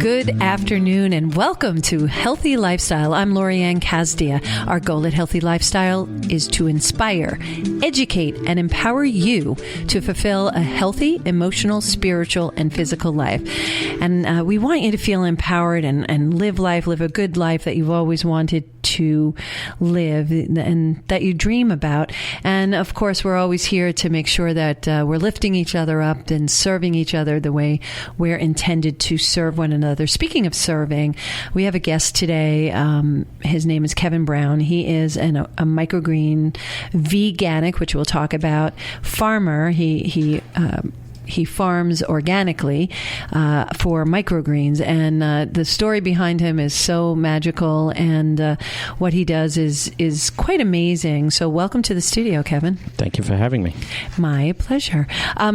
Good afternoon and welcome to Healthy Lifestyle. I'm Lorianne Casdia. Our goal at Healthy Lifestyle is to inspire, educate, and empower you to fulfill a healthy, emotional, spiritual, and physical life. And we want you to feel empowered and live a good life that you've always wanted to live and that you dream about. And of course, we're always here to make sure that we're lifting each other up and serving each other the way we're intended to serve one another. Speaking of serving, we have a guest today. His name is Kevin Brown. He is a microgreen veganic, which we'll talk about, farmer. He farms organically for microgreens, and the story behind him is so magical, and what he does is quite amazing. So welcome to the studio, Kevin. Thank you for having me. My pleasure.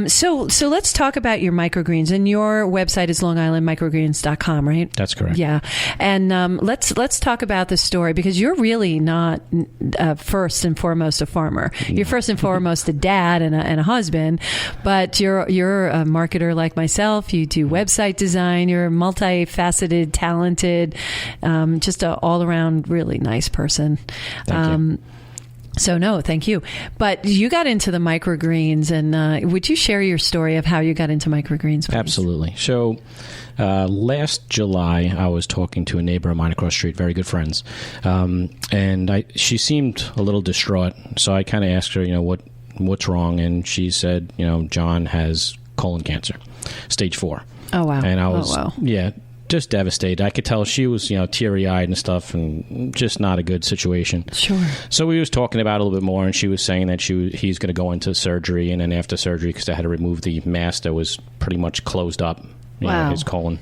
So let's talk about your microgreens, and your website is longislandmicrogreens.com, right? That's correct. Yeah, and let's talk about the story, because you're really not first and foremost a farmer. No. You're first and foremost a dad and a husband, but you're a marketer like myself. You do website design. You're a multifaceted, talented, just an all-around really nice person. Thank you. So no, thank you. But you got into the microgreens, and would you share your story of how you got into microgreens, please? Absolutely. So last July, I was talking to a neighbor of mine across the street, very good friends, and she seemed a little distraught. So I kind of asked her, what's wrong? And she said, John has colon cancer, stage 4. Oh, wow. And I was, just devastated. I could tell she was, teary-eyed and stuff, and just not a good situation. Sure. So we was talking about it a little bit more, and she was saying that he's going to go into surgery, and then after surgery, because they had to remove the mass that was pretty much closed up. His colon.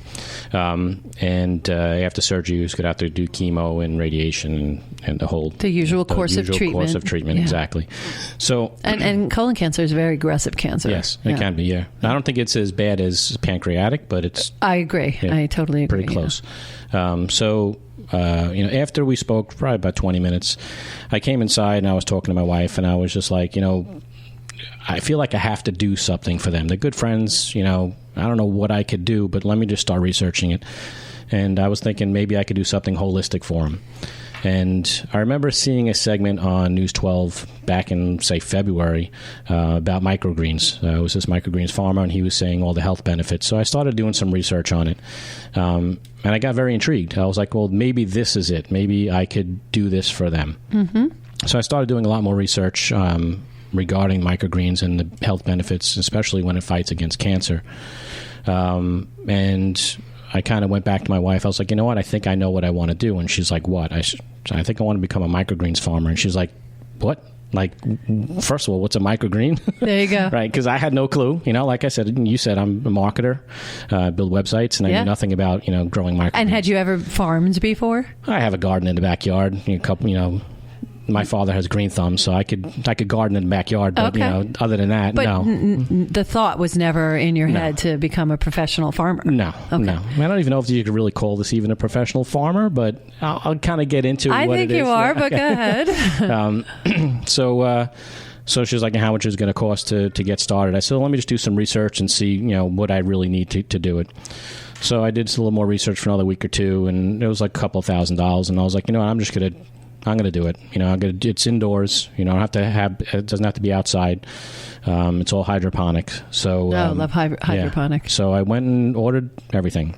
And after surgery, he was going to have to do chemo and radiation and the usual course of treatment. Yeah. Exactly. So and colon cancer is a very aggressive cancer. Yes, it can be. Yeah, I don't think it's as bad as pancreatic, but it's. I agree. I totally agree. Pretty close. So. After we spoke, probably about 20 minutes, I came inside and I was talking to my wife, and I was just like, I feel like I have to do something for them. They're good friends, I don't know what I could do, but let me just start researching it. And I was thinking maybe I could do something holistic for them. And I remember seeing a segment on News 12 back in, say, February about microgreens. It was this microgreens farmer, and he was saying all the health benefits. So I started doing some research on it. And I got very intrigued. I was like, well, maybe this is it. Maybe I could do this for them. Mm-hmm. So I started doing a lot more research regarding microgreens and the health benefits, especially when it fights against cancer. And I kind of went back to my wife. I was like, you know what? I think I know what I want to do. And she's like, what? I think I want to become a microgreens farmer. And she's like, what? Like, first of all, what's a microgreen? There you go. Right, because I had no clue. Like I said, you said I'm a marketer, build websites, and I knew nothing about, growing microgreens. And had you ever farmed before? I have a garden in the backyard, a couple, my father has green thumbs, so I could garden in the backyard, but other than that, but no. The thought was never in your head to become a professional farmer. No. I don't even know if you could really call this even a professional farmer, but I'll kind of get into what it is. I think you are, but go ahead. So she was like, how much is it going to cost to get started? I said, well, let me just do some research and see, what I really need to do it. So I did a little more research for another week or two, and it was like a couple of $1,000s, and I was like, I'm going to do it. It's indoors. It doesn't have to be outside. It's all hydroponic. So I love hydroponic. Yeah. So I went and ordered everything,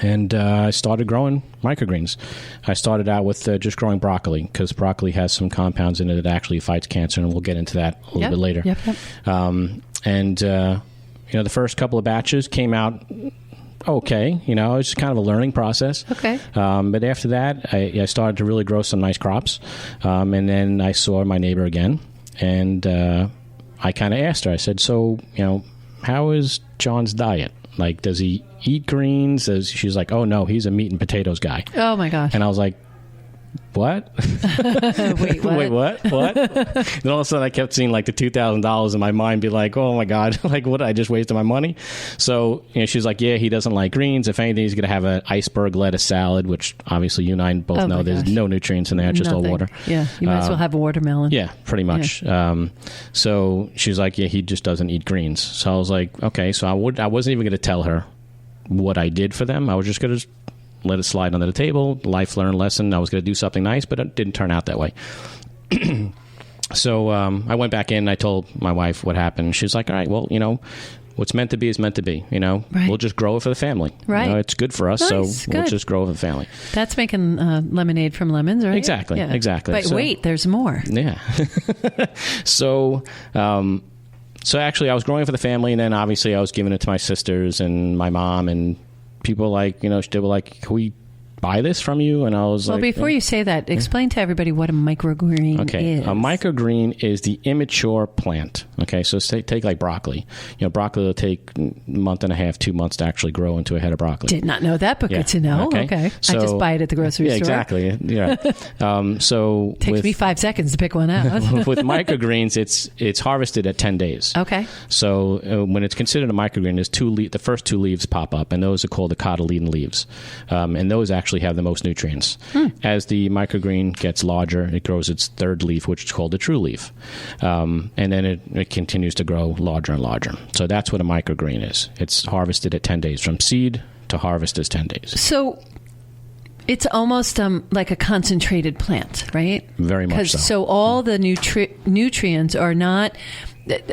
and I started growing microgreens. I started out with just growing broccoli, because broccoli has some compounds in it that actually fights cancer, and we'll get into that a little bit later. Yep. The first couple of batches came out okay, it's just kind of a learning process. Okay. But after that, I started to really grow some nice crops. And then I saw my neighbor again, and I kind of asked her, I said, so, how is John's diet? Like, does he eat greens? She's like, oh, no, he's a meat and potatoes guy. Oh, my gosh. And I was like, what? Wait, what? Wait, what? Then all of a sudden I kept seeing like the $2,000 in my mind be like, oh my God, like what? I just wasted my money. So, she's like, yeah, he doesn't like greens. If anything, he's going to have an iceberg lettuce salad, which obviously you and I both know there's no nutrients in there, just all water. Yeah, you might as well have a watermelon. Yeah, pretty much. Yeah. So she's like, yeah, he just doesn't eat greens. So I was like, okay, so I wasn't even going to tell her what I did for them. I was just going to let it slide under the table, life learned lesson. I was going to do something nice, but it didn't turn out that way. So I went back in. I told my wife what happened. She's like, all right, well, what's meant to be is meant to be. Right. We'll just grow it for the family. Right. It's good for us, nice. We'll just grow it for the family. That's making lemonade from lemons, right? Exactly. Yeah. Exactly. But wait, there's more. Yeah. So actually, I was growing it for the family, and then obviously I was giving it to my sisters and my mom, and people they were like, can we buy this from you? And I was well, before you say that, explain to everybody what a microgreen is. A microgreen is the immature plant. Okay, so take like broccoli. Broccoli will take a month and a half, 2 months to actually grow into a head of broccoli. Did not know that, but good to know. Okay. So, I just buy it at the grocery store. Exactly. Yeah. So takes me 5 seconds to pick one out. With microgreens, it's harvested at 10 days. Okay. So when it's considered a microgreen, there's the first 2 leaves pop up, and those are called the cotyledon leaves, and those actually have the most nutrients. As the microgreen gets larger, it grows its 3rd leaf, which is called the true leaf, and then it continues to grow larger and larger. So that's what a microgreen is. It's harvested at 10 days. From seed to harvest is 10 days. So it's almost like a concentrated plant, right? Very much so. So all the nutrients are not...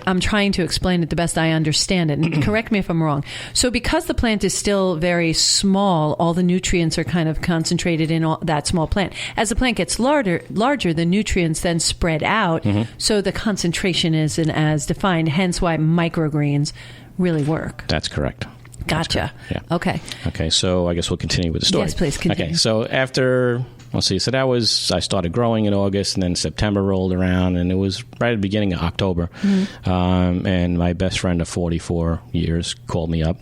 I'm trying to explain it the best I understand it, and correct me if I'm wrong. So because the plant is still very small, all the nutrients are kind of concentrated in that small plant. As the plant gets larger, the nutrients then spread out, so the concentration isn't as defined, hence why microgreens really work. That's correct. Gotcha. Yeah. Okay, so I guess we'll continue with the story. Yes, please continue. Okay, so after... Let's see. So I started growing in August, and then September rolled around, and it was right at the beginning of October. And my best friend of 44 years called me up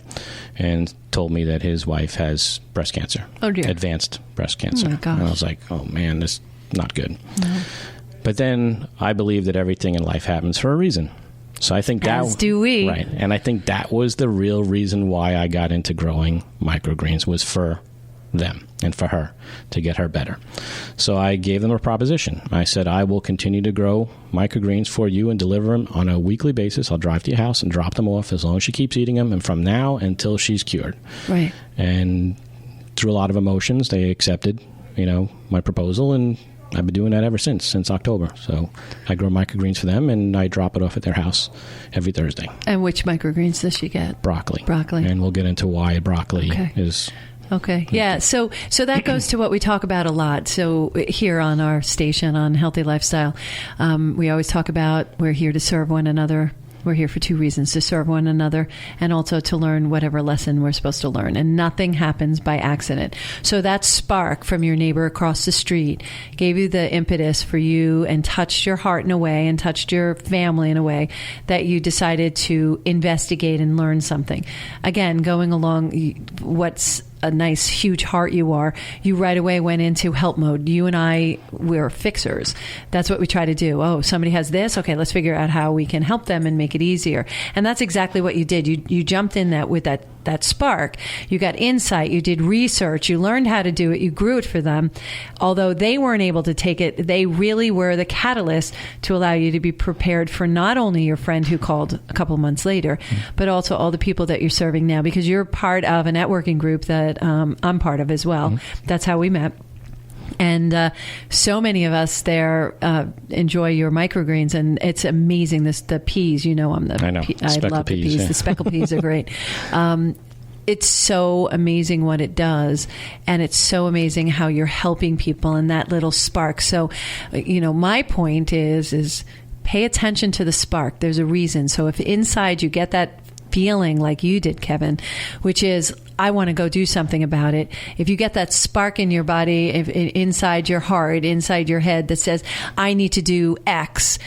and told me that his wife has breast cancer. Oh, dear. Advanced breast cancer. Oh, my gosh. And I was like, oh, man, this is not good. No. But then I believe that everything in life happens for a reason. So I think as do we. Right. And I think that was the real reason why I got into growing microgreens, was for them and for her, to get her better. So I gave them a proposition. I said, I will continue to grow microgreens for you and deliver them on a weekly basis. I'll drive to your house and drop them off as long as she keeps eating them, and from now until she's cured. Right. And through a lot of emotions, they accepted, my proposal, and I've been doing that ever since October. So I grow microgreens for them, and I drop it off at their house every Thursday. And which microgreens does she get? Broccoli. Broccoli. And we'll get into why broccoli is... Okay. Yeah. So that goes to what we talk about a lot. So here on our station on Healthy Lifestyle, we always talk about we're here to serve one another. We're here for 2 reasons: to serve one another and also to learn whatever lesson we're supposed to learn. And nothing happens by accident. So that spark from your neighbor across the street gave you the impetus for you and touched your heart in a way and touched your family in a way that you decided to investigate and learn something. Again, going along what's a nice, huge heart you are, you right away went into help mode. You and I, we're fixers. That's what we try to do. Oh, somebody has this. Okay, let's figure out how we can help them and make it easier. And that's exactly what you did. You jumped in with that spark. You got insight. You did research. You learned how to do it. You grew it for them. Although they weren't able to take it, they really were the catalyst to allow you to be prepared for not only your friend who called a couple months later, but also all the people that you're serving now, because you're part of a networking group that I'm part of as well. That's how we met. And so many of us there enjoy your microgreens, and it's amazing. The peas, I love the peas. Yeah. The speckled peas are great. It's so amazing what it does, and it's so amazing how you're helping people and that little spark. So, my point is pay attention to the spark. There's a reason. So if inside you get that feeling like you did, Kevin, which is, I want to go do something about it. If you get that spark in your body, inside your heart, inside your head that says, I need to do X,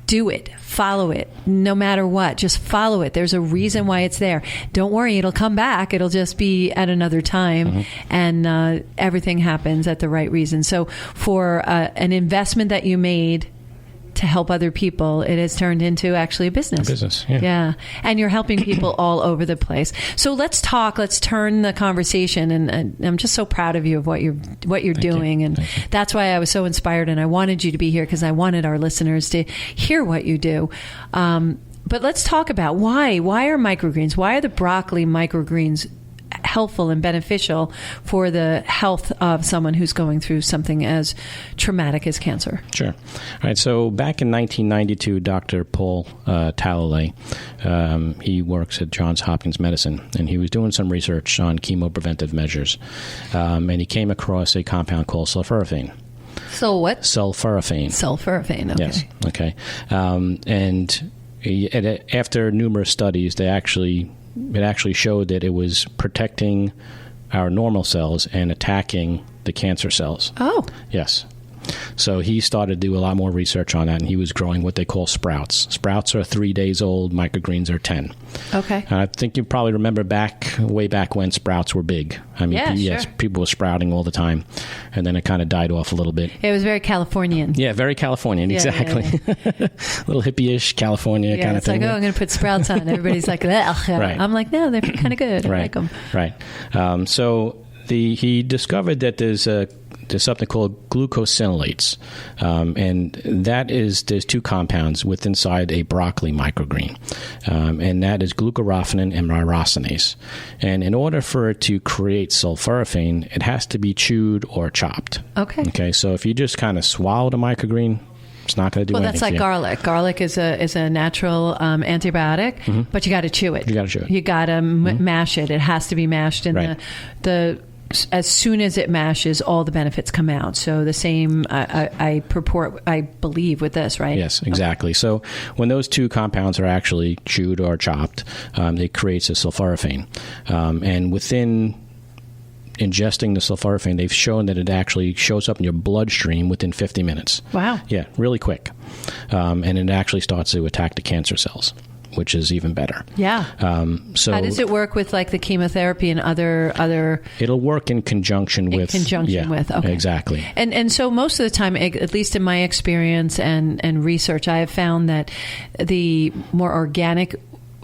do it. Follow it. No matter what, just follow it. There's a reason why it's there. Don't worry, it'll come back. It'll just be at another time, and everything happens at the right reason. So for an investment that you made to help other people, it has turned into actually a business. Yeah. And you're helping people all over the place. So let's turn the conversation, and I'm just so proud of you of what you're doing. And that's why I was so inspired, and I wanted you to be here, because I wanted our listeners to hear what you do. But let's talk about why are microgreens, why are the broccoli microgreens helpful and beneficial for the health of someone who's going through something as traumatic as cancer? Sure. All right. So back in 1992, Dr. Paul Talalay, he works at Johns Hopkins Medicine, and he was doing some research on chemopreventive measures, and he came across a compound called sulforaphane. So what? Sulforaphane. Sulforaphane. Okay. Yes. Okay. And after numerous studies, it actually showed that it was protecting our normal cells and attacking the cancer cells. Oh. Yes. So he started to do a lot more research on that, and he was growing what they call sprouts. Sprouts are 3 days old. Microgreens are 10. Okay. I think you probably remember way back when sprouts were big. I mean, yes, people were sprouting all the time, and then it kind of died off a little bit. It was very Californian. Yeah, very Californian, exactly. Yeah. Little hippie-ish California kind of thing. It's like, I'm going to put sprouts on. Everybody's like, ugh. Right. I'm like, no, they're kind of good. I like them. Right. So he discovered that there's something called glucosinolates, and there's two compounds inside a broccoli microgreen, and that is glucoraphanin and myrosinase. And in order for it to create sulforaphane, it has to be chewed or chopped. Okay. So if you just kind of swallow the microgreen, it's not going to do anything. Well, that's like garlic. Garlic is a natural antibiotic, but you got to chew it. You got to chew it. You got to mash it. It has to be mashed, and as soon as it mashes, all the benefits come out. So the same, I believe, with this, right? Yes, exactly. So when those two compounds are actually chewed or chopped, it creates a sulforaphane. And within ingesting the sulforaphane, they've shown that it actually shows up in your bloodstream within 50 minutes. Wow. Yeah, really quick. And it actually starts to attack the cancer cells, which is even better. Yeah. So how does it work with like the chemotherapy and other? It'll work in conjunction with. Okay. Exactly. And so most of the time, at least in my experience and research, I have found that the more organic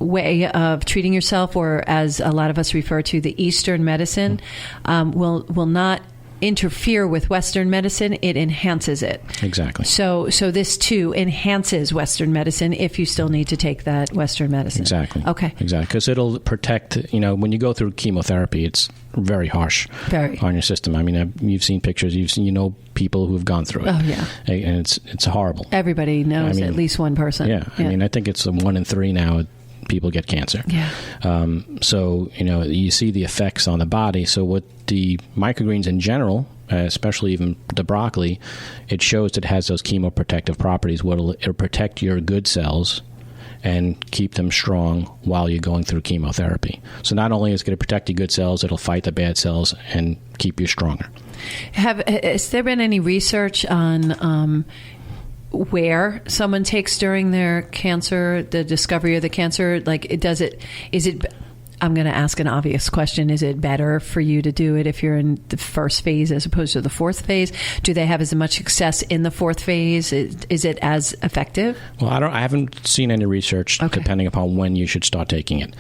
way of treating yourself, or as a lot of us refer to, the Eastern medicine, will not interfere with Western medicine. It enhances it. Exactly. So this too enhances Western medicine if you still need to take that Western medicine. Exactly. Okay. Exactly. Because it'll protect, when you go through chemotherapy, it's very harsh on your system. I mean, you've seen pictures, people who have gone through it. Oh, yeah. And it's horrible. Everybody knows at least one person. Yeah. I mean, I think it's 1 in 3 now people get cancer. Yeah. So, you see the effects on the body. So what the microgreens in general, especially even the broccoli, it shows that it has those chemoprotective properties. It'll protect your good cells and keep them strong while you're going through chemotherapy. So not only is it going to protect your good cells, it'll fight the bad cells and keep you stronger. Has there been any research on where someone takes during their cancer, the discovery of the cancer? Like, is it, I'm going to ask an obvious question. Is it better for you to do it if you're in the first phase as opposed to the fourth phase? Do they have as much success in the fourth phase? Is it as effective? Well, I haven't seen any research depending upon when you should start taking it.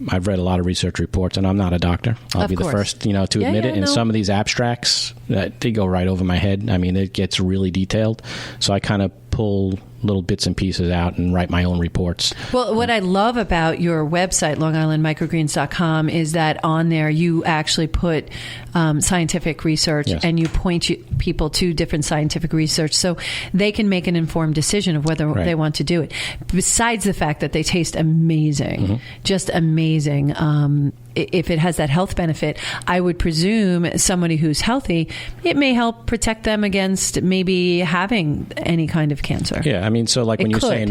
I've read a lot of research reports, and I'm not a doctor. I'll be the first, to admit it. And some of these abstracts, they go right over my head. I mean, it gets really detailed. So I kind of pull little bits and pieces out and write my own reports. Well, what I love about your website, LongIslandMicrogreens.com, is that on there you actually put scientific research, and you point people to different scientific research so they can make an informed decision of whether they want to do it. Besides the fact that they taste amazing, just amazing. If it has that health benefit, I would presume somebody who's healthy, it may help protect them against maybe having any kind of cancer. Yeah, I mean, so like when you're saying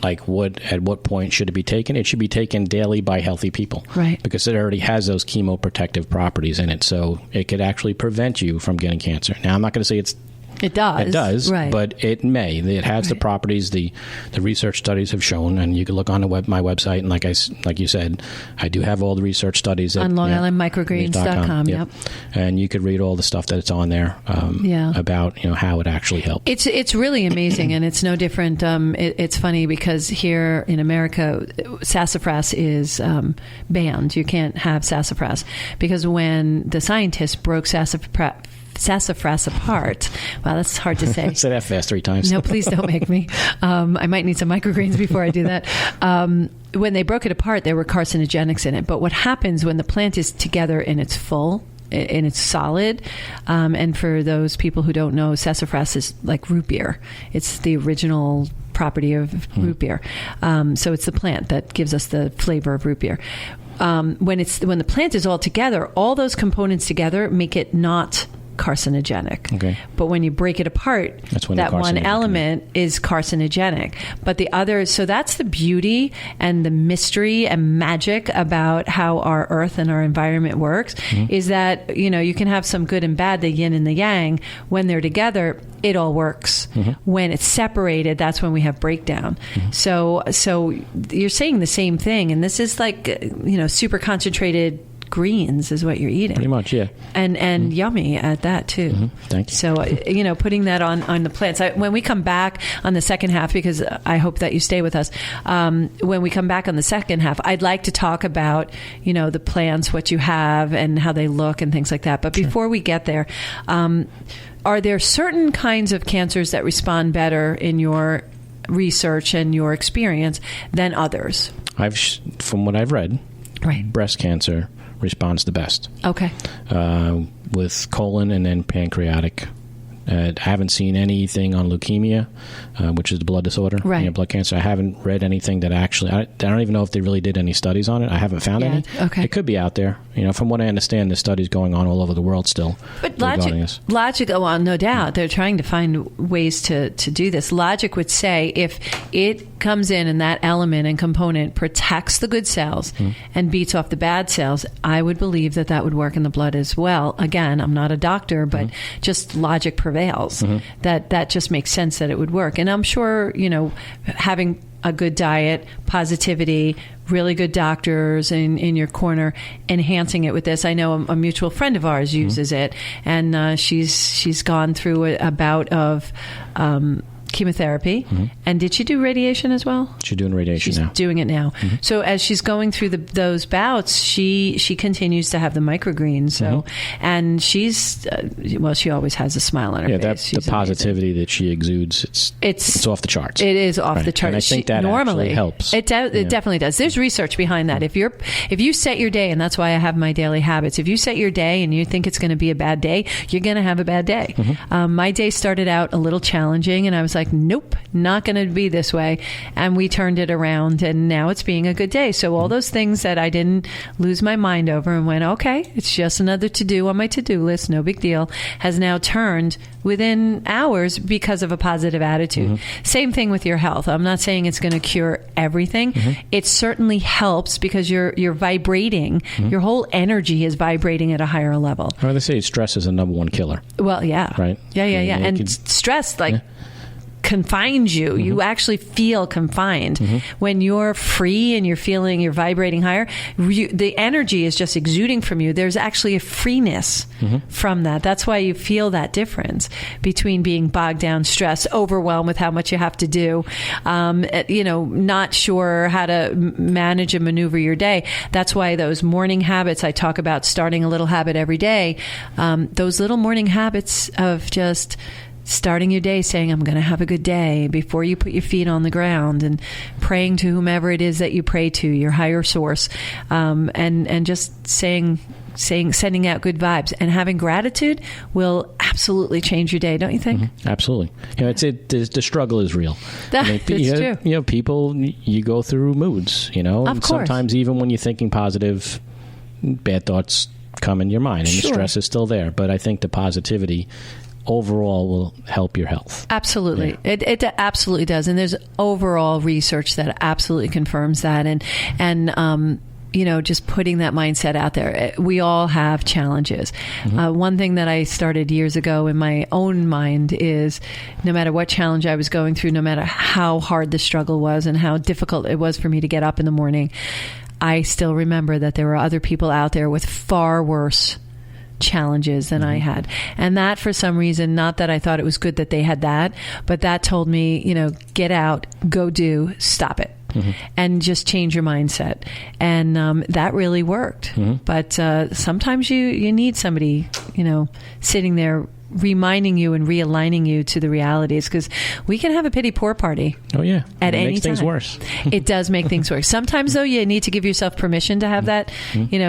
at what point should it be taken? It should be taken daily by healthy people, right? Because it already has those chemoprotective properties in it, so it could actually prevent you from getting cancer. Now, I'm not going to say it does, right. But it may. It has the properties the research studies have shown, and you can look on my website, and like you said, I do have all the research studies on LongIslandMicrogreens.com. Yep. And you could read all the stuff that's on there about how it actually helps. It's really amazing, and it's no different. It's funny because here in America, sassafras is sassafras apart. Wow, that's hard to say. Say that fast 3 times. No, please don't make me. I might need some microgreens before I do that. When they broke it apart, there were carcinogenics in it. But what happens when the plant is together in its solid, and for those people who don't know, sassafras is like root beer. It's the original property of root beer. So it's the plant that gives us the flavor of root beer. When the plant is all together, all those components together make it not carcinogenic. Okay. But when you break it apart, that's when that one element is carcinogenic. But the other, so that's the beauty and the mystery and magic about how our earth and our environment works, is that, you can have some good and bad, the yin and the yang. When they're together, it all works. When it's separated, that's when we have breakdown. So you're saying the same thing, and this is like, super concentrated greens is what you're eating. Pretty much, yeah. And yummy at that, too. Thank you. So, putting that on the plants. When we come back on the second half, because I hope that you stay with us, when we come back on the second half, I'd like to talk about, the plants, what you have and how they look and things like that. But before we get there, are there certain kinds of cancers that respond better in your research and your experience than others? From what I've read, right, breast cancer responds the best. Okay. With colon and then pancreatic. I haven't seen anything on leukemia, which is the blood disorder, right, blood cancer. I haven't read anything that actually, I don't even know if they really did any studies on it. I haven't found any. Okay. It could be out there. From what I understand, there's studies going on all over the world still. But logic, well, no doubt. They're trying to find ways to do this. Logic would say if it comes in and that element and component protects the good cells and beats off the bad cells, I would believe that would work in the blood as well. Again, I'm not a doctor, but just logic prevails. That just makes sense that it would work. And I'm sure, having a good diet, positivity, really good doctors in your corner, enhancing it with this. I know a mutual friend of ours uses it, and she's gone through a bout of chemotherapy. And did she do radiation as well? She's doing radiation now. She's doing it now. So as she's going through those bouts, she continues to have the MicroGreens. So, and she's she always has a smile on her face. The positivity that she exudes, it's off the charts. It is off the charts. And I think that normally helps. It definitely does. There's research behind that. If you set your day, and that's why I have my daily habits. If you set your day and you think it's going to be a bad day, you're going to have a bad day. My day started out a little challenging, and I was like, nope, not going to be this way. And we turned it around, and now it's being a good day. So all those things that I didn't lose my mind over and went, okay, it's just another to-do on my to-do list, no big deal, has now turned within hours because of a positive attitude. Same thing with your health. I'm not saying it's going to cure everything. It certainly helps because you're vibrating. Your whole energy is vibrating at a higher level. Well, they say stress is the #1 killer. Well, yeah. Right? Yeah. And stress, confines you. You actually feel confined. When you're free and you're vibrating higher, the energy is just exuding from you. There's actually a freeness from that. That's why you feel that difference between being bogged down, stressed, overwhelmed with how much you have to do, not sure how to manage and maneuver your day. That's why those morning habits, I talk about starting a little habit every day. Those little morning habits of just starting your day saying, I'm going to have a good day before you put your feet on the ground, and praying to whomever it is that you pray to, your higher source, and just sending out good vibes and having gratitude will absolutely change your day, don't you think? Absolutely. The struggle is real. That's true. People, you go through moods, Of and course. sometimes even when you're thinking positive, bad thoughts come in your mind, and the stress is still there. But I think the positivity overall will help your health. Absolutely. Yeah. It absolutely does. And there's overall research that absolutely confirms that. And just putting that mindset out there. We all have challenges. One thing that I started years ago in my own mind is no matter what challenge I was going through, no matter how hard the struggle was and how difficult it was for me to get up in the morning, I still remember that there were other people out there with far worse challenges than I had. And that, for some reason, not that I thought it was good that they had that, but that told me, get out, go do, stop it. And just change your mindset. And that really worked. But sometimes you need somebody, sitting there reminding you and realigning you to the realities, because we can have a pity poor party. Oh yeah, at any time. It makes things worse. It does make things worse. Sometimes though, you need to give yourself permission to have that,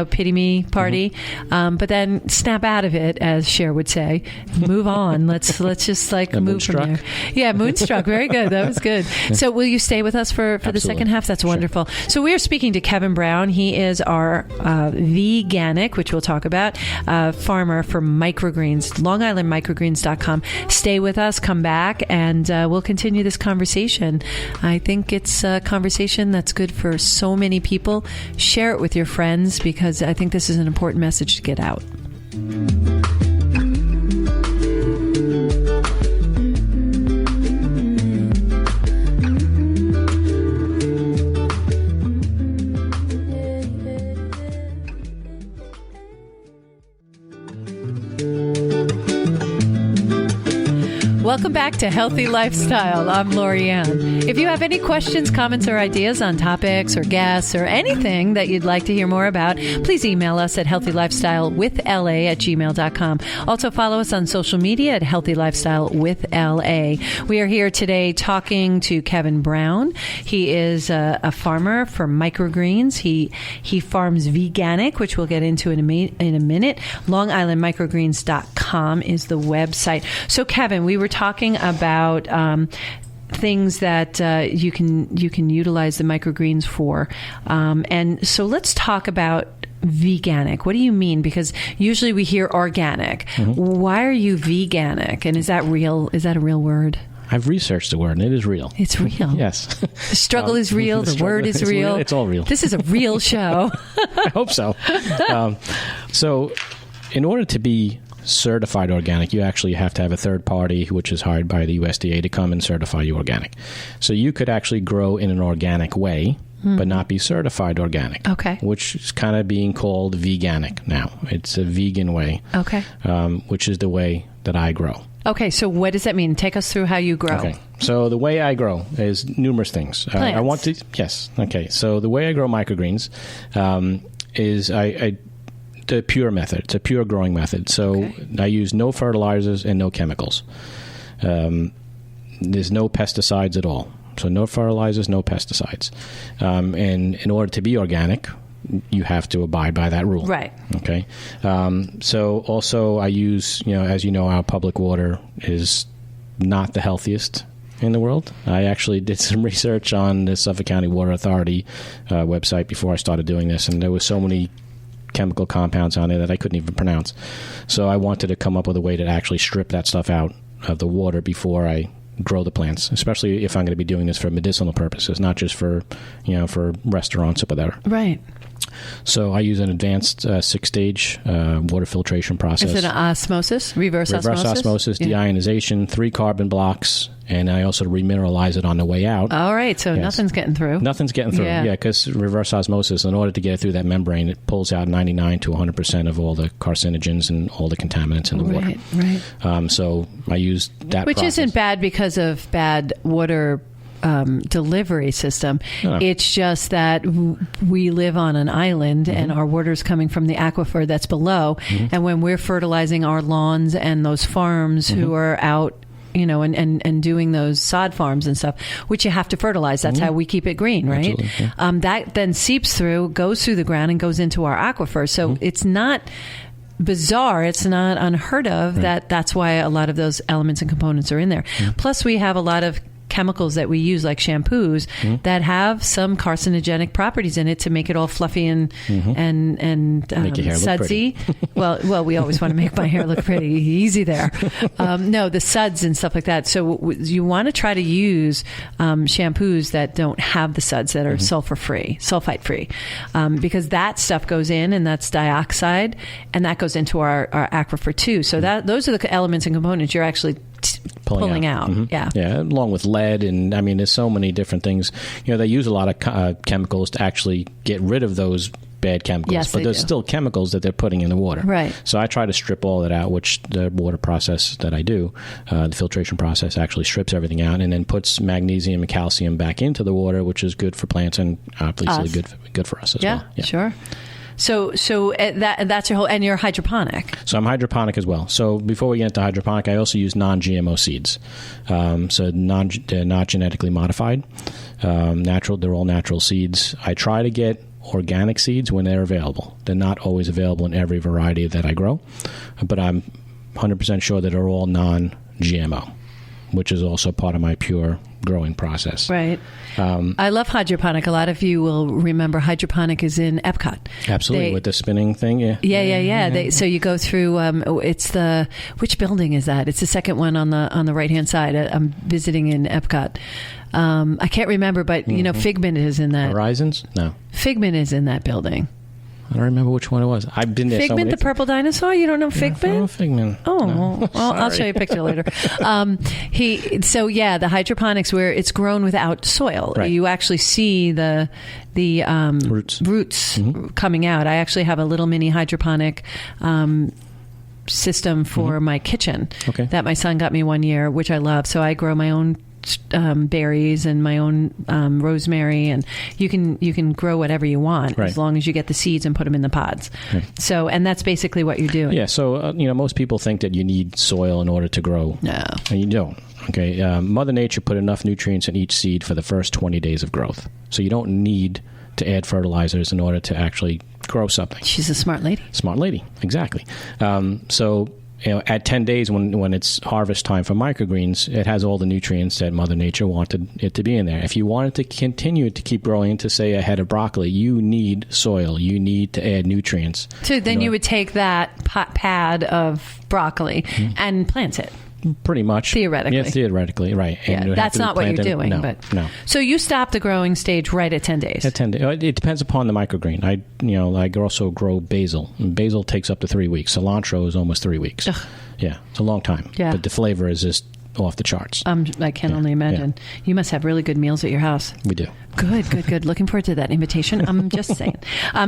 pity me party, but then snap out of it, as Cher would say. Move on. Let's just move from there. Yeah, moonstruck. Very good. That was good. So will you stay with us for the second half? That's wonderful. Sure. So we are speaking to Kevin Brown. He is our veganic, which we'll talk about, farmer for MicroGreens, Long Island MicroGreens.com. Stay with us, come back, and we'll continue this conversation. I think it's a conversation that's good for so many people. Share it with your friends, because I think this is an important message to get out. Welcome back to Healthy Lifestyle. I'm Lorianne. If you have any questions, comments, or ideas on topics or guests or anything that you'd like to hear more about, please email us at healthylifestylewithla@gmail.com. Also follow us on social media at Healthy Lifestyle with LA. We are here today talking to Kevin Brown. He is a farmer for MicroGreens. He farms veganic, which we'll get into in a minute. LongIslandMicroGreens.com is the website. So Kevin, we were talking about things that you can utilize the microgreens for, and so let's talk about veganic. What do you mean? Because usually we hear organic. Why are you veganic? And is that real? Is that a real word? I've researched the word, and it is real. It's real. Yes. The struggle is real. The word is real. It's all real. This is a real show. I hope so. So in order to be certified organic, you actually have to have a third party, which is hired by the USDA, to come and certify you organic. So you could actually grow in an organic way, but not be certified organic. Okay. Which is kind of being called veganic now. It's a vegan way. Okay. Which is the way that I grow. Okay, so what does that mean? Take us through how you grow. Okay, so the way I grow is numerous things. I want to, yes. Okay, so the way I grow microgreens is the pure method. It's a pure growing method. So I use no fertilizers and no chemicals. There's no pesticides at all. So no fertilizers, no pesticides. And in order to be organic, you have to abide by that rule. Right. Okay. So also I use, as you know, our public water is not the healthiest in the world. I actually did some research on the Suffolk County Water Authority website before I started doing this, and there was so many chemical compounds on there that I couldn't even pronounce. So I wanted to come up with a way to actually strip that stuff out of the water before I grow the plants, especially if I'm going to be doing this for medicinal purposes, not just for, for restaurants or whatever. Right. So I use an advanced 6-stage water filtration process. Is it osmosis? Reverse osmosis? Deionization, 3 carbon blocks, and I also remineralize it on the way out. All right, so nothing's getting through. Nothing's getting through, because reverse osmosis, in order to get it through that membrane, it pulls out 99 to 100% of all the carcinogens and all the contaminants in the water. Right. So I use that Which process. Isn't bad because of bad water delivery system. It's just that we live on an island and our water is coming from the aquifer that's below. And when we're fertilizing our lawns and those farms who are out, and doing those sod farms and stuff, which you have to fertilize. That's how we keep it green, right? That then seeps through, goes through the ground and goes into our aquifer. So it's not bizarre. It's not unheard of that's why a lot of those elements and components are in there. Plus we have a lot of chemicals that we use, like shampoos, that have some carcinogenic properties in it to make it all fluffy and make your hair sudsy. well, we always want to make my hair look pretty. Easy there. No, the suds and stuff like that. So you want to try to use shampoos that don't have the suds, that are sulfite free, because that stuff goes in, and that's dioxide, and that goes into our aquifer too. So those are the elements and components you're actually pulling out. Yeah, along with lead, and I mean, there's so many different things. They use a lot of chemicals to actually get rid of those bad chemicals, but there's still chemicals that they're putting in the water. Right. So I try to strip all that out, which the water process that I do, the filtration process, actually strips everything out and then puts magnesium and calcium back into the water, which is good for plants and obviously good for us as well. Yeah, sure. So that's your whole, and you're hydroponic. So I'm hydroponic as well. So before we get into hydroponic, I also use non-GMO seeds. So they're not genetically modified, natural. They're all natural seeds. I try to get organic seeds when they're available. They're not always available in every variety that I grow, but I'm 100% sure that they're all non-GMO, which is also part of my pure growing process. Right. I love hydroponic. A lot of you will remember hydroponic is in Epcot. Absolutely, with the spinning thing. Yeah. So you go through. It's which building is that? It's the second one on the right hand side. I'm visiting in Epcot. I can't remember, but Figment is in that. Horizons? No. Figment is in that building. I don't remember which one it was. I've been there. Figment, the purple dinosaur? You don't know Figment? I don't know Figment. Oh, no. Well, I'll show you a picture later. The hydroponics where it's grown without soil. Right. You actually see the roots coming out. I actually have a little mini hydroponic system for my kitchen that my son got me one year, which I love. So I grow my own berries and my own rosemary, and you can grow whatever you want as long as you get the seeds and put them in the pods. So, and that's basically what you're doing. Yeah. So most people think that you need soil in order to grow. No, and you don't. Okay. Mother Nature put enough nutrients in each seed for the first 20 days of growth, so you don't need to add fertilizers in order to actually grow something. She's a smart lady. Smart lady, exactly. At 10 days when it's harvest time for microgreens, it has all the nutrients that Mother Nature wanted it to be in there. If you wanted to continue to keep growing to, say, a head of broccoli, you need soil. You need to add nutrients. So then you would take that pad of broccoli and plant it. Pretty much. Theoretically. Yeah, theoretically, right. Yeah, that's not what you're doing. No. So you stop the growing stage right at 10 days? At 10 days. It depends upon the microgreen. I also grow basil. And basil takes up to 3 weeks. Cilantro is almost 3 weeks. Ugh. Yeah, it's a long time. Yeah. But the flavor is just off the charts. I can only imagine. Yeah. You must have really good meals at your house. We do. Good. Looking forward to that invitation. I'm just saying.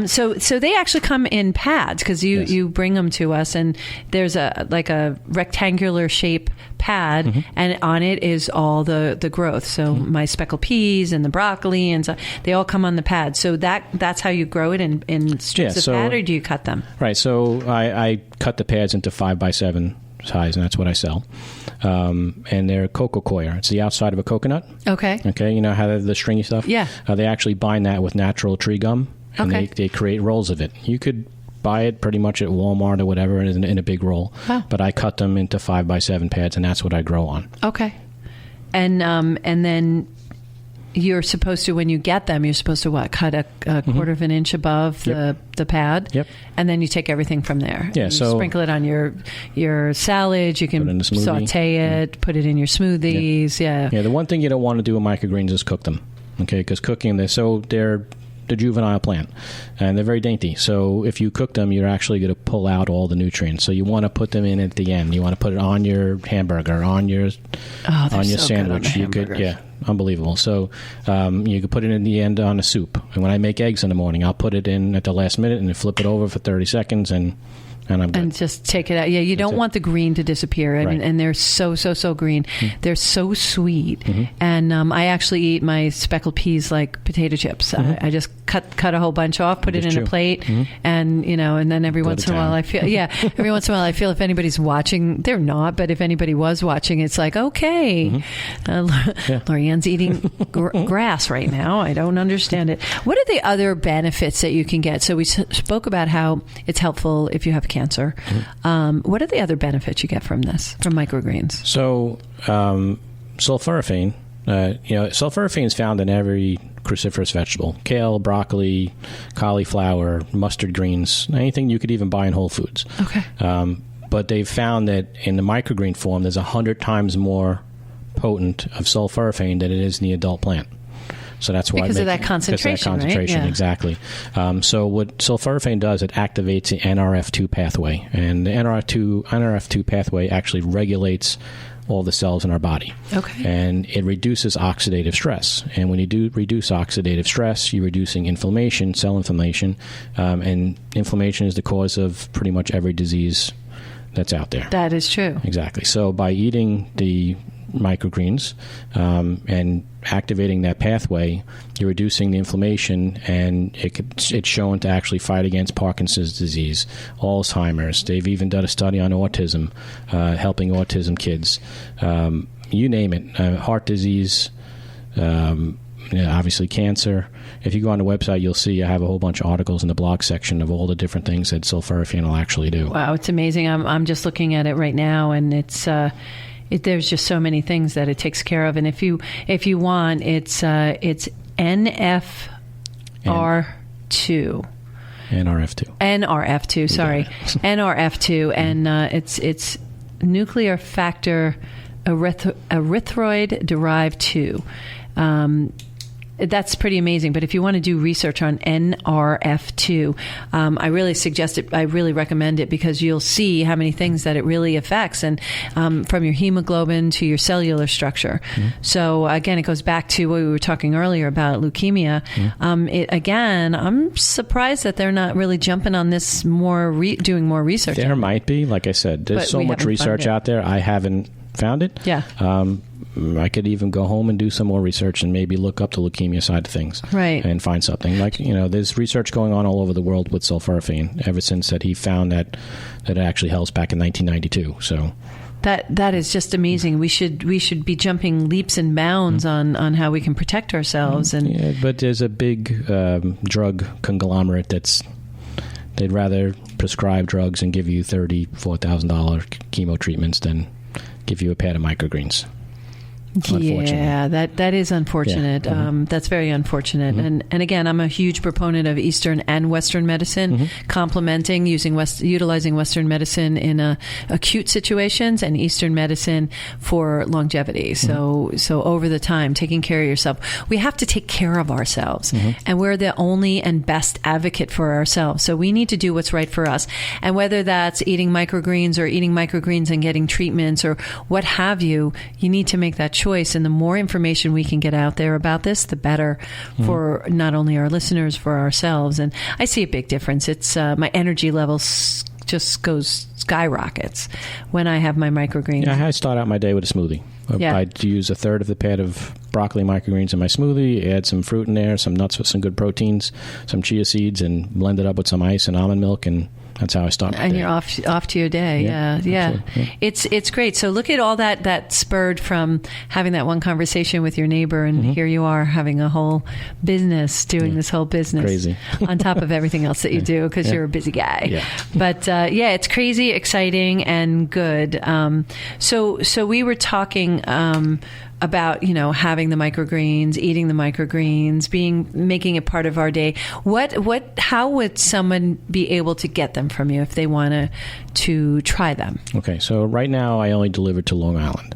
So they actually come in pads because you bring them to us, and there's a rectangular shape pad, and on it is all the growth. So my speckled peas and the broccoli, and so they all come on the pad. So that's how you grow it in strips of pad, or do you cut them? Right. So I cut the pads into 5x7 size, and that's what I sell. And they're coco coir. It's the outside of a coconut. Okay. You know how the stringy stuff? Yeah. They actually bind that with natural tree gum, and they create rolls of it. You could buy it pretty much at Walmart or whatever in a big roll. Wow. But I cut them into 5x7 pads, and that's what I grow on. Okay. And then you're supposed to, when you get them, you're supposed to cut a quarter of an inch above the pad. Yep. And then you take everything from there. Yeah. You sprinkle it on your salad. You can saute it, put it in your smoothies. Yeah. The one thing you don't want to do with microgreens is cook them. Okay. Because cooking, they're the juvenile plant, and they're very dainty. So if you cook them, you're actually going to pull out all the nutrients. So you want to put them in at the end. You want to put it on your hamburger, on your sandwich. You could, unbelievable. So you could put it in the end on a soup. And when I make eggs in the morning, I'll put it in at the last minute and then flip it over for 30 seconds and I'm good. And just take it out. Yeah, you don't want the green to disappear. And they're so green. They're so sweet. And I actually eat my speckled peas like potato chips. I just cut a whole bunch off, put it in a plate, and and then every once in a while I feel if anybody's watching, they're not, but if anybody was watching, it's like, okay, Lorianne's eating grass right now. I don't understand it. What are the other benefits that you can get? So we spoke about how it's helpful if you have cancer. What are the other benefits you get from microgreens? So sulforaphane, sulforaphane is found in every cruciferous vegetable: kale, broccoli, cauliflower, mustard greens, anything you could even buy in Whole Foods. Okay. But they've found that in the microgreen form, there's 100 times more potent of sulforaphane than it is in the adult plant. So that's why because of that concentration, right? Yeah. Exactly. So what sulforaphane does, it activates the NRF2 pathway, and the NRF2 pathway actually regulates all the cells in our body. Okay. And it reduces oxidative stress. And when you do reduce oxidative stress, you're reducing inflammation, cell inflammation, and inflammation is the cause of pretty much every disease that's out there. That is true. Exactly. So by eating the microgreens, and activating that pathway, you're reducing the inflammation, and it's shown to actually fight against Parkinson's disease, Alzheimer's. They've even done a study on autism, helping autism kids. You name it, heart disease, obviously cancer. If you go on the website, you'll see I have a whole bunch of articles in the blog section of all the different things that sulforaphane will actually do. Wow, it's amazing. I'm just looking at it right now, and it's there's just so many things that it takes care of. And if you want, it's NRF2. NRF2, sorry. NRF2, and it's nuclear factor erythroid-derived 2. That's pretty amazing. But if you want to do research on NRF2, I really suggest it. I really recommend it, because you'll see how many things that it really affects, and from your hemoglobin to your cellular structure. Mm-hmm. So again, it goes back to what we were talking earlier about leukemia. Mm-hmm. I'm surprised that they're not really jumping on this more, doing more research. There might be, like I said, there's so much research out there. I haven't found it. Yeah. I could even go home and do some more research and maybe look up the leukemia side of things, right? And find something. Like, there's research going on all over the world with sulforaphane ever since that he found that it actually helps back in 1992. So that is just amazing. We should be jumping leaps and bounds on how we can protect ourselves. And yeah, but there's a big drug conglomerate they'd rather prescribe drugs and give you $34,000 chemo treatments than give you a pad of microgreens. Yeah, that is unfortunate. Yeah. Mm-hmm. That's very unfortunate. Mm-hmm. And again, I'm a huge proponent of Eastern and Western medicine, complementing, utilizing Western medicine in acute situations and Eastern medicine for longevity. So over the time, taking care of yourself. We have to take care of ourselves, and we're the only and best advocate for ourselves. So we need to do what's right for us. And whether that's eating microgreens or eating microgreens and getting treatments or what have you, you need to make that choice. And the more information we can get out there about this, the better for not only our listeners, for ourselves. And I see a big difference. It's my energy levels just skyrockets when I have my microgreens. Yeah, I start out my day with a smoothie. Yeah. I'd use a third of the pad of broccoli microgreens in my smoothie, add some fruit in there, some nuts with some good proteins, some chia seeds, and blend it up with some ice and almond milk, and that's how I start my day. And you're off to your day. Yeah. It's great. So look at all that spurred from having that one conversation with your neighbor, and here you are having a whole business, doing this whole business. Crazy. On top of everything else that you do, because you're a busy guy. Yeah. But it's crazy, exciting, and good. So we were talking about having the microgreens, eating the microgreens, making it part of our day. How would someone be able to get them from you if they want to try them? Okay, so right now I only deliver to Long Island.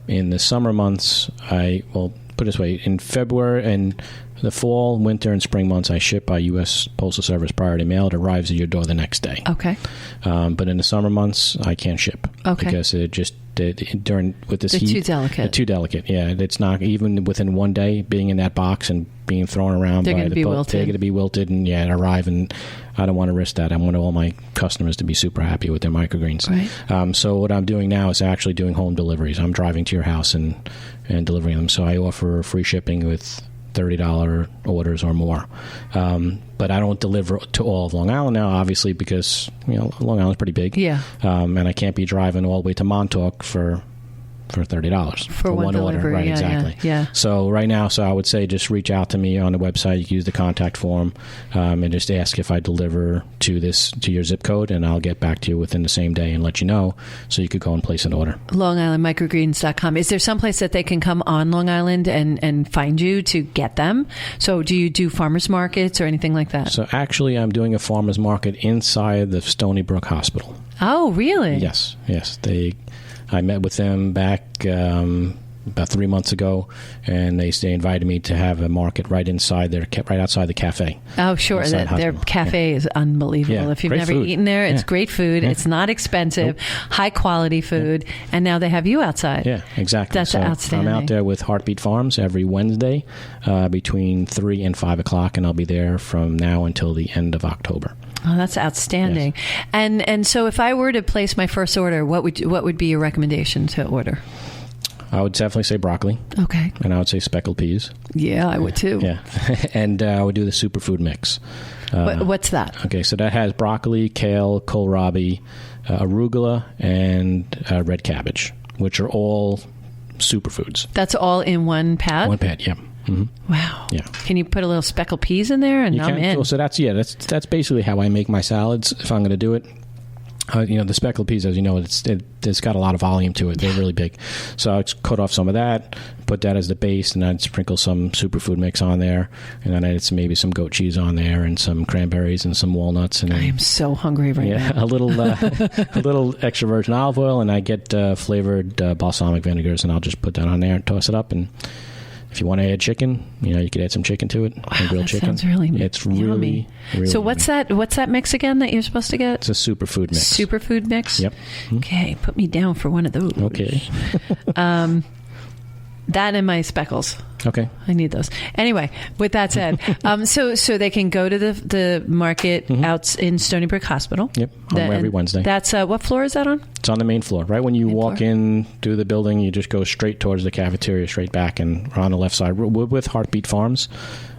In the summer months, put it this way, in February and the fall, winter, and spring months, I ship by U.S. Postal Service Priority Mail. It arrives at your door the next day. Okay. But in the summer months, I can't ship. Okay. Because it just with this heat, too delicate. Too delicate. Yeah, it's not even within one day being in that box and being thrown around by the boat. They're going to be wilted and arrive, and I don't want to risk that. I want all my customers to be super happy with their microgreens. Right. So what I'm doing now is actually doing home deliveries. I'm driving to your house and delivering them. So I offer free shipping with $30 orders or more. But I don't deliver to all of Long Island now, obviously, because Long Island's pretty big. Yeah. And I can't be driving all the way to Montauk for $30 for one order. Right, exactly. Yeah. So right now, I would say just reach out to me on the website. You can use the contact form and just ask if I deliver to your zip code, and I'll get back to you within the same day and let you know, so you could go and place an order. LongIslandMicrogreens.com. Is there some place that they can come on Long Island and find you to get them? So do you do farmers markets or anything like that? So actually, I'm doing a farmers market inside the Stony Brook Hospital. Oh, really? Yes. I met with them back about 3 months ago, and they invited me to have a market right outside the cafe. Oh, sure. Their cafe is unbelievable. Yeah, if you've never eaten there, it's great food. Yeah. It's not expensive, high quality food, and now they have you outside. Yeah, exactly. That's outstanding. I'm out there with Heartbeat Farms every Wednesday between 3 and 5 o'clock, and I'll be there from now until the end of October. Oh, that's outstanding. Yes. And so if I were to place my first order, what would be your recommendation to order? I would definitely say broccoli. Okay. And I would say speckled peas. Yeah, I would too. Yeah. And I would do the superfood mix. What's that? Okay, so that has broccoli, kale, kohlrabi, arugula, and red cabbage, which are all superfoods. That's all in one pad? One pad, yeah. Mm-hmm. Wow. Yeah. Can you put a little speckled peas in there? And you I'm can. in. Well, so that's basically how I make my salads if I'm going to do it. The speckled peas, as you know, it's got a lot of volume to it. They're really big. So I cut off some of that, put that as the base, and I'd sprinkle some superfood mix on there. And then I'd maybe some goat cheese on there and some cranberries and some walnuts. And then, I am so hungry right now. A little extra virgin olive oil, and I get flavored balsamic vinegars, and I'll just put that on there and toss it up. And if you want to add chicken, you could add some chicken to it. Wow, grilled that chicken. Sounds really It's yummy. really so what's yummy. that? What's that mix again that you're supposed to get? It's a superfood mix. Superfood mix. Yep. Okay, put me down for one of those. Okay. That and my speckles. Okay. I need those. Anyway, with that said, so they can go to the market out in Stony Brook Hospital. Yep. Every Wednesday. That's what floor is that on? It's on the main floor. Right when you walk floor? in through the building, you just go straight towards the cafeteria, straight back, and on the left side. We're with Heartbeat Farms.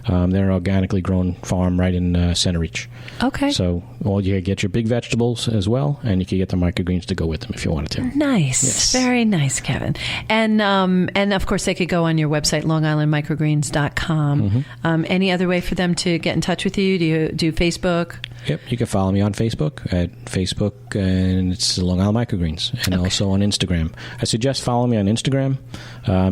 They're an organically grown farm right in Center Reach. Okay. So you get your big vegetables as well, and you can get the microgreens to go with them if you wanted to. Nice. Yes. Very nice, Kevin. And of course, they could go on your website, LongIslandMicrogreens.com. Any other way for them to get in touch with you? Do you do Facebook? Yep, you can follow me on Facebook at Facebook, and it's Long Island Microgreens, and also on Instagram. I suggest following me on Instagram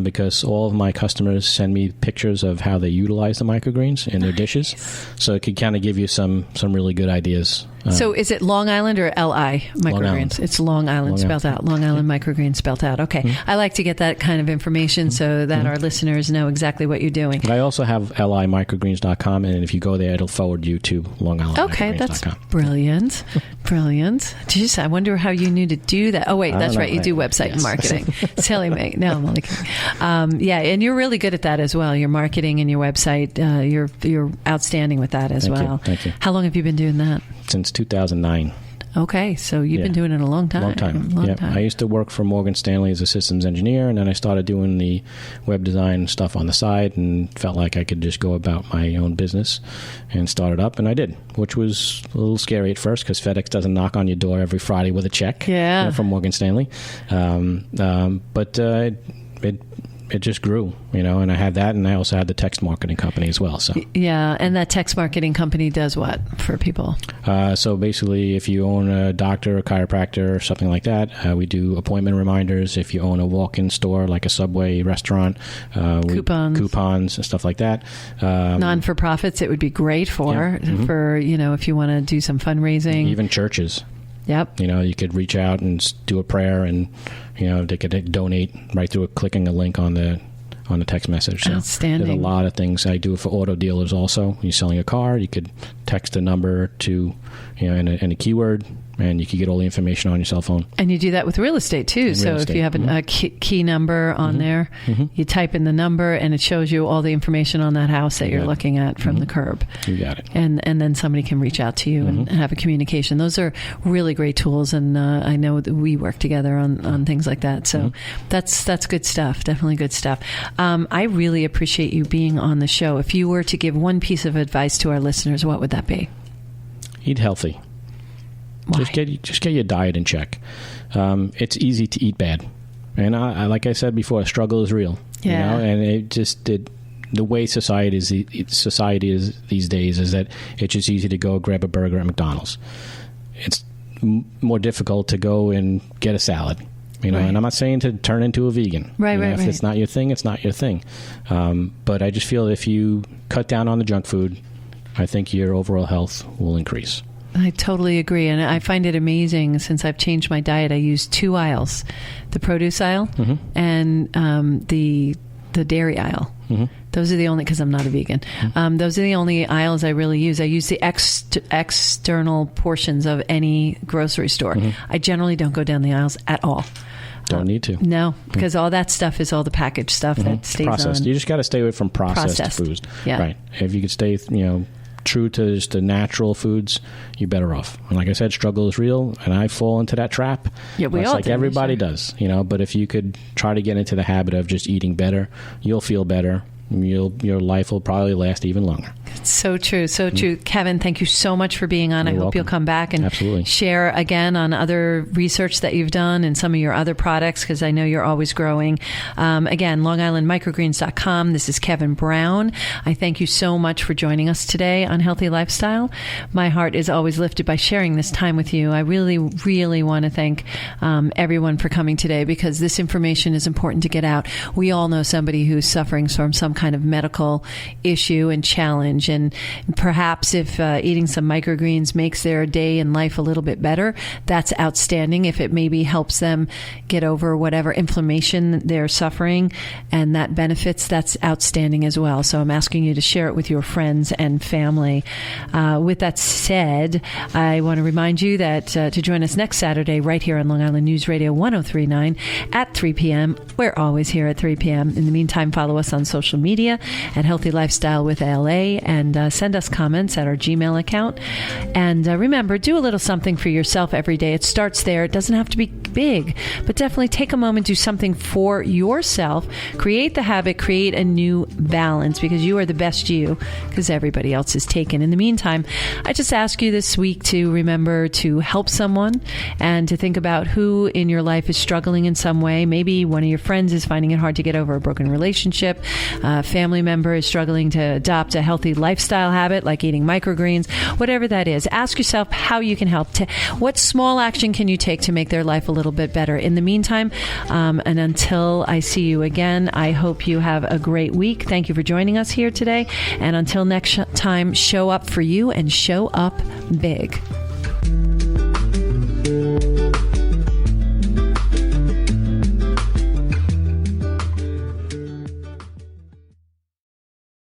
because all of my customers send me pictures of how they utilize the microgreens in their dishes, so it could kind of give you some really good ideas. So is it Long Island or L-I Microgreens? Long Island. It's Long Island spelled out. Long Island Microgreens spelled out. Okay. I like to get that kind of information so that our listeners know exactly what you're doing. But I also have limicrogreens.com, and if you go there, it'll forward you to Long Island Okay, that's brilliant. Brilliant. Jeez, I wonder how you knew to do that. Oh, wait, that's right. You do website marketing. Silly me. No, I'm only kidding. Yeah, and you're really good at that as well. Your marketing and your website, you're outstanding with that as well. Thank you. How long have you been doing that? Since 2009. Okay, so you've been doing it a long time. Long time. I used to work for Morgan Stanley as a systems engineer, and then I started doing the web design stuff on the side and felt like I could just go about my own business and start it up, and I did, which was a little scary at first because FedEx doesn't knock on your door every Friday with a check from Morgan Stanley. But it just grew, and I had that, and I also had the text marketing company as well. So yeah, and that text marketing company does what for people? So basically, if you own a doctor, a chiropractor, or something like that, we do appointment reminders. If you own a walk-in store like a Subway restaurant, coupons and stuff like that. Non-for-profits, it would be great for if you want to do some fundraising. Even churches. Yep. You could reach out and do a prayer, and they could donate right through clicking a link on the text message. So outstanding. There's a lot of things I do for auto dealers. Also, when you're selling a car, you could text a number to and a keyword, and you could get all the information on your cell phone. And you do that with real estate too. If you have a key number on there, you type in the number, and it shows you all the information on that house that you're looking at from the curb. You got it. And then somebody can reach out to you and have a communication. Those are really great tools, and I know that we work together on things like that. So that's good stuff. Definitely good stuff. I really appreciate you being on the show. If you were to give one piece of advice to our listeners, what would that be? Eat healthy. Why? Just get your diet in check. It's easy to eat bad, and I like I said before, struggle is real. Yeah. And the way society is these days is that it's just easy to go grab a burger at McDonald's. It's more difficult to go and get a salad. And I'm not saying to turn into a vegan. Right. If it's not your thing, it's not your thing. But I just feel if you cut down on the junk food, I think your overall health will increase. I totally agree. And I find it amazing since I've changed my diet. I use 2 aisles, the produce aisle and the dairy aisle. Those are the only, because I'm not a vegan. Those are the only aisles I really use. I use the external portions of any grocery store. I generally don't go down the aisles at all. Don't need to. No, because all that stuff is all the packaged stuff that stays processed. on. You just got to stay away from processed foods. Yeah. Right. If you could stay, true to just the natural foods, you're better off. And like I said, struggle is real, and I fall into that trap. Yeah, we all like everybody does, but if you could try to get into the habit of just eating better, you'll feel better. Your life will probably last even longer. It's so true. So true. Kevin, thank you so much for being on. You're I hope welcome. you'll come back and Absolutely. share again on other research that you've done and some of your other products, because I know you're always growing. Again, LongIslandMicrogreens.com. This is Kevin Brown. I thank you so much for joining us today on Healthy Lifestyle. My heart is always lifted by sharing this time with you. I really, really want to thank everyone for coming today, because this information is important to get out. We all know somebody who's suffering from some kind of medical issue and challenge. And perhaps if eating some microgreens makes their day and life a little bit better, that's outstanding. If it maybe helps them get over whatever inflammation they're suffering and that benefits, that's outstanding as well. So I'm asking you to share it with your friends and family. With that said, I want to remind you that to join us next Saturday right here on Long Island News Radio 103.9 at 3 p.m. We're always here at 3 p.m. In the meantime, follow us on social media at Healthy Lifestyle with LA, and send us comments at our Gmail account. And remember, do a little something for yourself every day. It starts there. It doesn't have to be big, but definitely take a moment, do something for yourself. Create the habit, create a new balance, because you are the best you, because everybody else is taken. In the meantime, I just ask you this week to remember to help someone and to think about who in your life is struggling in some way. Maybe one of your friends is finding it hard to get over a broken relationship. A family member is struggling to adopt a healthy lifestyle habit like eating microgreens. Whatever that is, ask yourself how you can help. What small action can you take to make their life a little bit better? In the meantime, and until I see you again, I hope you have a great week. Thank you for joining us here today. And until next time, show up for you and show up big.